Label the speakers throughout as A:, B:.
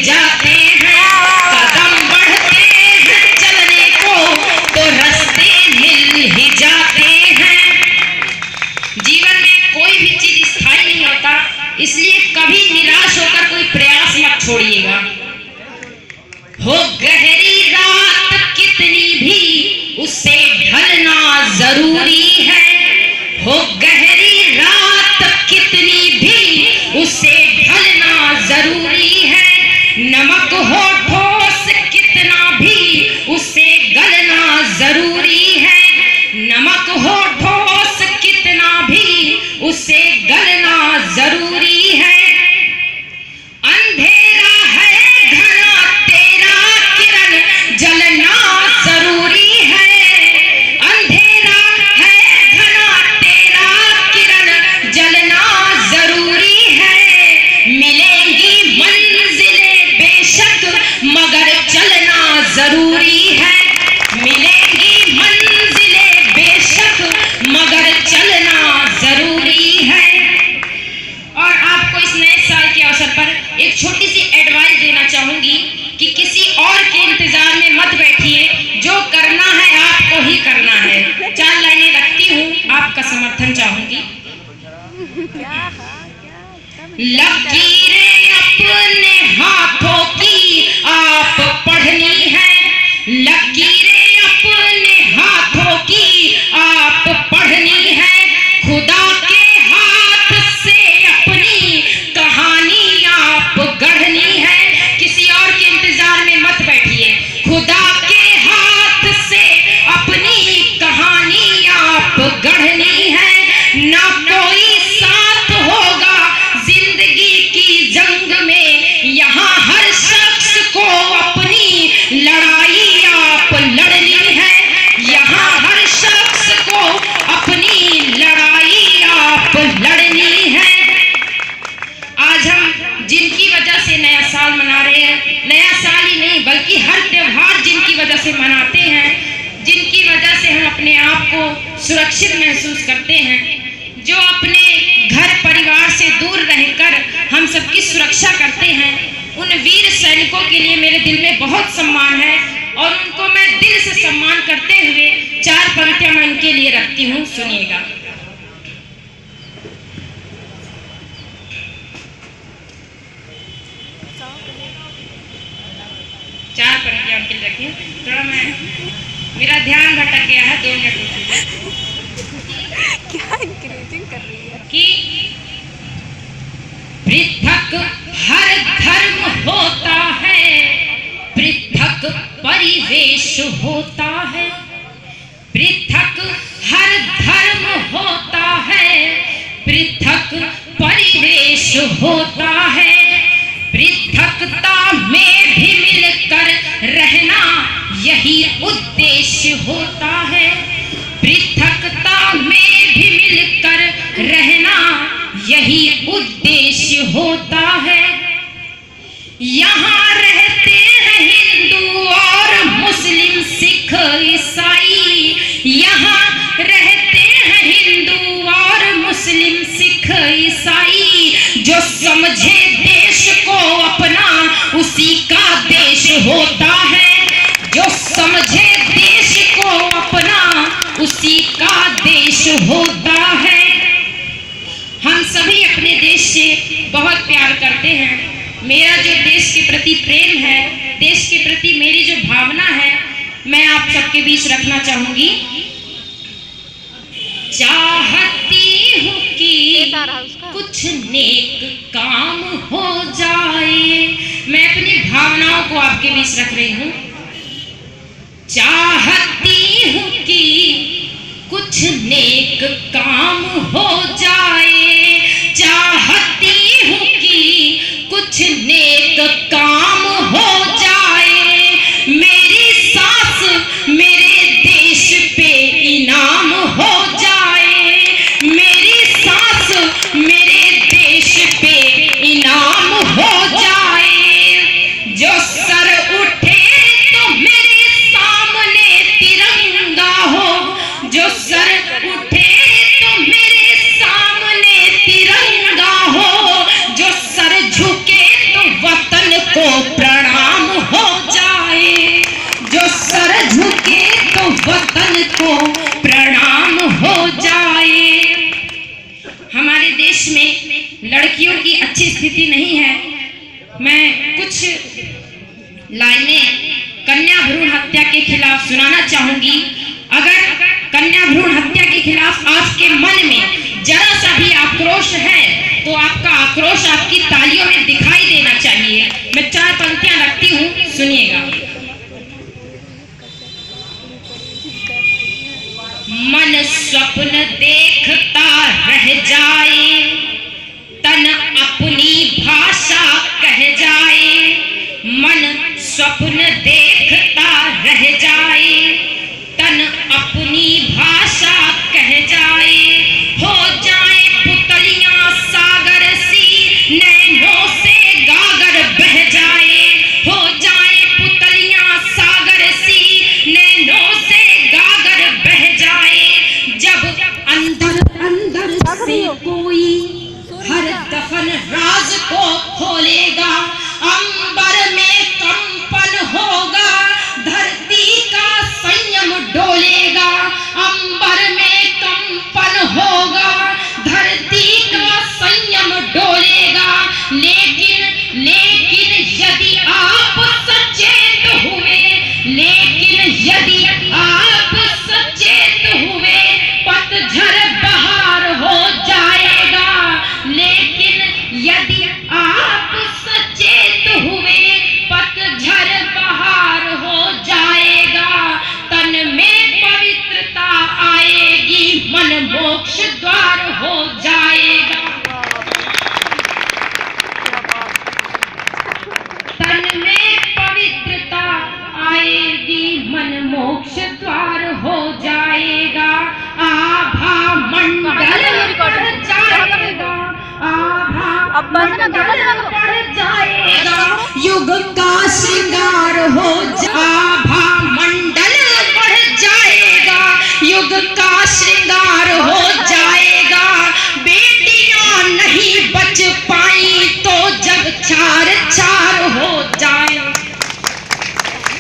A: जाते हैं, कदम बढ़ते हैं चलने को तो रास्ते मिल ही जाते हैं। जीवन में कोई भी चीज स्थायी नहीं होता, इसलिए कभी निराश होकर कोई प्रयास मत छोड़िएगा। हो गहरी रात कितनी भी उससे ढलना जरूरी है, हो गहरी रात कितनी भी उससे ढलना जरूरी है। नमक हो ठोस कितना भी उससे गलना जरूरी है, नमक हो ठोस कितना भी उससे गलना जरूरी है। अंधेरा है घना तेरा किरण जलना जरूरी है, अंधेरा है घना तेरा किरण जलना जरूरी है। मिलेंगी मंजिलें बेशक मगर चलना जरूरी है, मिलेंगी मंजिलें बेशक मगर चलना जरूरी है। और आपको इस नए साल के अवसर पर एक छोटी सी एडवाइस देना चाहूंगी कि किसी और के इंतजार में मत बैठिए, जो करना है आपको ही करना है। 4 लाइनें रखती हूँ, आपका समर्थन चाहूंगी। लकीरें अपने हाथों की आप पढ़नी है, लकीरें अपने हाथों की आप पढ़नी है। खुदा के हाथ से अपनी कहानी आप गढ़नी है। किसी और के इंतजार में मत बैठिए, खुदा के हाथ से अपनी कहानी आप गढ़नी है। ना कोई साथ होगा जिंदगी की जंग में, यहाँ हर शख्स को अपनी लड़ाई आप लड़नी है, यहाँ हर शख्स को अपनी लड़ाई आप लड़नी है। आज हम जिनकी वजह से नया साल मना रहे हैं, नया साल ही नहीं बल्कि हर त्योहार जिनकी वजह से मनाते हैं, जिनकी वजह से हम अपने आप को सुरक्षित महसूस करते हैं, जो अपने घर परिवार से दूर रहकर हम सबकी सुरक्षा करते हैं, उन वीर सैनिकों के लिए मेरे दिल में बहुत सम्मान है और उनको मैं दिल से सम्मान करते हुए 4 पंक्तियां मैं उनके लिए रखती हूँ। सुनिएगा। चार पंक्तियां उनके लिए रखी हूँ। थोड़ा मेरा ध्यान भटक गया है, 2 मिनट
B: क्या इंकरेजिंग कर रही है
A: कि पृथक हर धर्म होता है, पृथक परिवेश होता है, पृथक हर धर्म होता है, पृथक परिवेश होता है। पृथकता में भी मिलकर रहना यही उद्देश्य होता है, पृथकता में भी मिलकर रहना यही उद्देश्य होता है। यहाँ रहते हैं हिंदू और मुस्लिम सिख ईसाई, यहाँ रहते हैं हिंदू और मुस्लिम सिख ईसाई। जो समझे देश को अपना उसी का देश होता है, जो समझे देश को अपना उसी का देश होता है। हम सभी अपने देश से बहुत प्यार करते हैं। मेरा जो देश के प्रति प्रेम है, देश के प्रति मेरी जो भावना है, मैं आप सबके बीच रखना चाहूंगी। चाहती हूँ कि कुछ नेक काम हो जाए, मैं अपनी भावनाओं को आपके बीच रख रही हूँ। चाहती हूँ कि कुछ नेक काम हो जाए, चाहती हूँ कि कुछ नेक काम हो जाए। मेरी सांस मेरे देश पे इनाम हो जाए, मेरी सांस मेरे देश पे इनाम हो जाए। जो सर उठे तो मेरे सामने तिरंगा हो, जो सर उठे तो मेरे सामने तिरंगा हो, जो सर झुके तो वतन को प्रणाम हो जाए, जो सर झुके तो वतन को प्रणाम हो जाए। हमारे देश में लड़कियों की अच्छी स्थिति नहीं है। मैं कुछ लाइनें कन्या भ्रूण हत्या के खिलाफ सुनाना चाहूंगी। अगर कन्या भ्रूण हत्या के खिलाफ आपके मन में जरा सा भी आक्रोश है तो आपका आक्रोश आपकी तालियों में दिखाई देना चाहिए। मैं 4 पंक्तियां रखती हूँ, सुनिएगा। मन स्वप्न देखता रह जाए, तन अपनी भाषा कह जाए। मन स्वप्न देखता रह जाए, तन अपनी भाषा कह जाए। हो जाए पुतलियां सागर सी, नैनों से गागर बह जाए। हो जाए पुतलियां सागर सी, नैनों से गागर बह जाए। जब अंदर अंदर से कोई हर दफन राज को खोलेगा, अंबर में कंपन होगा, धरती का संयम डोलेगा। अंबर में कंपन होगा, धरती का संयम डोलेगा। लेकिन यदि आप सचेत हुए, लेकिन यदि आप सचेत हुए, पतझड़ बहार हो जाएगा। लेकिन यदि आप सचेत हुए, पतझड़ बहार हो जाएगा। तन में पवित्रता आएगी, मन मोक्ष द्वार हो जाएगा। तन में पवित्रता आएगी, मन मोक्ष द्वार हो जाएगा। आभा मंडल बढ़ जाएगा, आभा मंडल बढ़ जाएगा। युग का श्रृंगार हो आभा मंडल बढ़ जाएगा, युग का श्रृंगार हो जाएगा। बेटियां नहीं बच पाई तो जग चार चार हो जाए।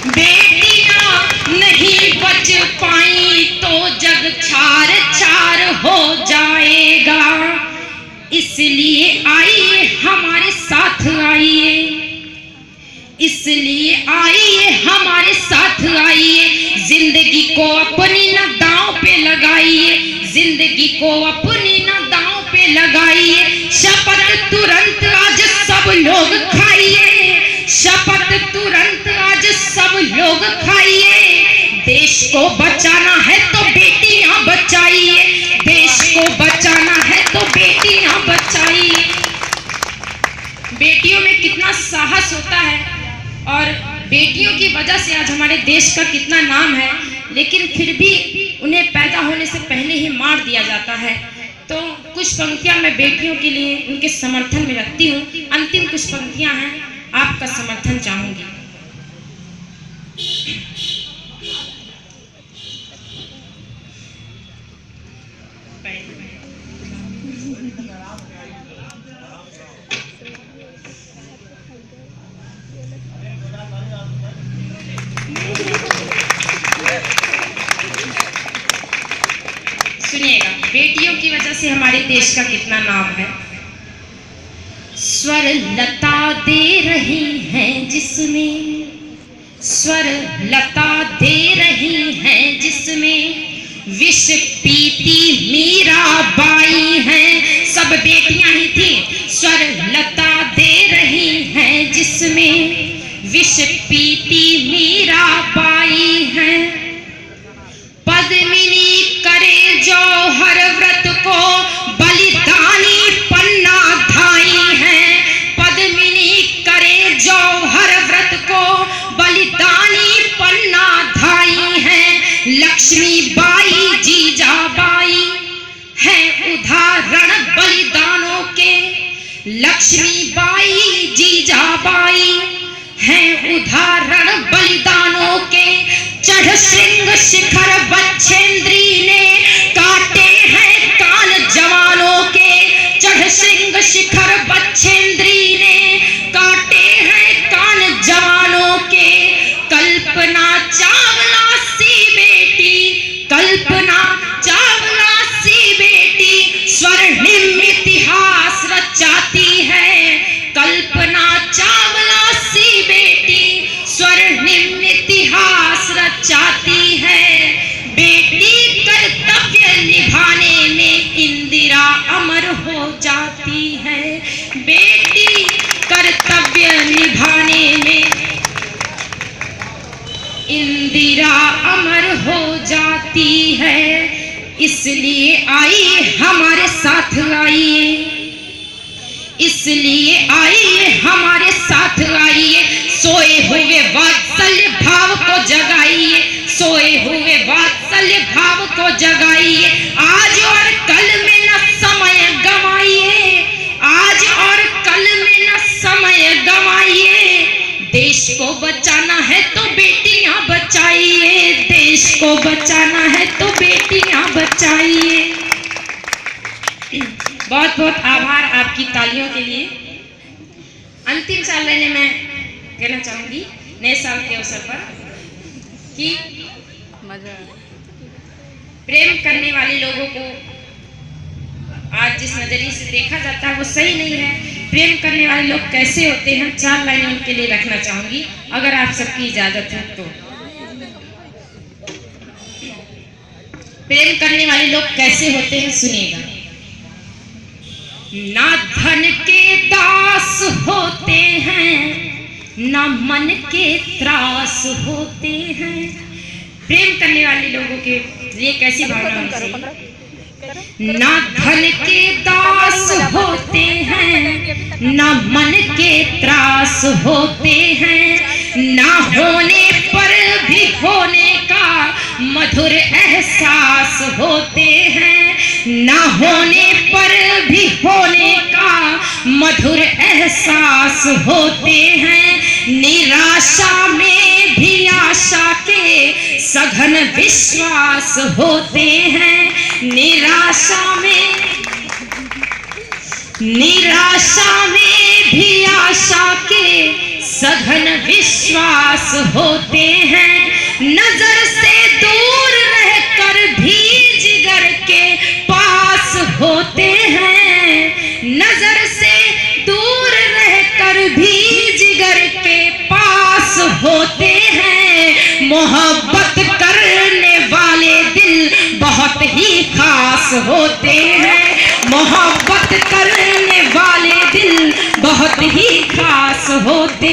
A: बेटियां नहीं बच पाई तो जग चार चार हो जाएगा। इसलिए आइए हमारे साथ आइए, इसलिए आइए हमारे साथ आइए। जिंदगी को अपनी न दांव पे लगाइए, जिंदगी को अपनी न दांव पे लगाइए। शपथ तुरंत आज सब लोग खाइए, शपथ तुरंत आज सब लोग खाइए। देश को बचाना है तो बेटियां बचाइए, देश को बचाना है तो बेटियां बचाइए। बेटियों में कितना साहस होता है और बेटियों की वजह से आज हमारे देश का कितना नाम है, लेकिन फिर भी उन्हें पैदा होने से पहले ही मार दिया जाता है। तो कुछ पंक्तियां मैं बेटियों के लिए उनके समर्थन में रखती हूँ। अंतिम कुछ पंक्तियां हैं, आपका समर्थन चाहूंगी। सुनिएगा, बेटियों की वजह से हमारे देश का कितना नाम है। स्वर लता दे रही हैं जिसमें, स्वर लता दे रही हैं जिसमें, विष पीती मीरा बाई हैं। सब बेटियां ही थी। स्वर लता दे रही हैं जिसमें, विष पीती मीरा बाई हैं। पद्मिनी करे जौहर व्रत को, बलिदानी पन्ना धाई हैं। पद्मिनी करे जौहर व्रत को, बलिदानी पन्ना धाई हैं। लक्ष्मी बाई जीजाबाई हैं उदाहरण बलिदानों के, लक्ष्मी बाई जीजाबाई हैं उदाहरण बलिदानों के। चढ़ श्रृंग शिखर बच्छेंद्री ने काटे हैं कान जवानों के, चढ़ श्रृंग शिखर बच्छेंद्री ने काटे हैं कान हो जाती है, इसलिए आइए हमारे साथ आइए, इसलिए आइए हमारे साथ आइए, सोए हुए वात्सल्य भाव को जगाइए, सोए हुए वात्सल्य भाव को जगाइए। आज और कल में न समय गवाइए, आज और कल में न समय गवाइए। देश को बचाना है तो बेटियां बचाइए, देश को बचाना है तो बेटियां बचाइए। बहुत बहुत आभार आपकी तालियों के लिए। अंतिम साल लेने मैं कहना चाहूंगी नए साल के अवसर पर कि प्रेम करने वाले लोगों को आज जिस नजरिए से देखा जाता है वो सही नहीं है। प्रेम करने वाले लोग कैसे होते हैं, 4 लाइनें उनके लिए रखना चाहूंगी अगर आप सबकी इजाजत है तो। प्रेम करने वाले लोग कैसे होते हैं सुनिएगा। ना धन के दास होते हैं, ना मन के त्रास होते हैं। प्रेम करने वाले लोगों के लिए कैसी भावना होनी चाहिए? ना धन के दास होते हैं, ना मन के त्रास होते हैं, ना होने पर भी होने का मधुर एहसास होते हैं, ना होने पर भी होने का मधुर एहसास होते हैं। निराशा में भी आशा के सघन विश्वास होते हैं, निराशा में भी आशा के सघन विश्वास होते हैं। नजर से दूर रहकर भी जिगर के पास होते हैं, नजर से दूर रहकर भी जिगर के पास होते हैं। मोहब्बत करने वाले दिल बहुत ही खास होते हैं, मोहब्बत करने वाले दिल बहुत ही खास होते